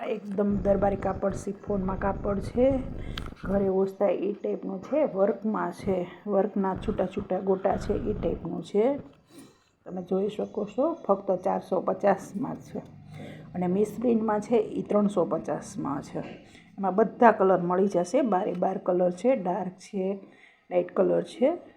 આ એકદમ દરબારી કાપડ સિફોનમાં કાપડ છે, ઘરે વોશ થાય એ ટાઈપનું છે, વર્કમાં છે, વર્કના છૂટા છૂટા ગોટા છે એ ટાઈપનું છે. તમે જોઈ શકો છો. ફક્ત 450માં છે. અને મિસ પ્રિન્ટમાં છે એ 350માં છે. એમાં બધા કલર મળી જશે. 12 કલર છે, ડાર્ક છે, લાઇટ કલર છે.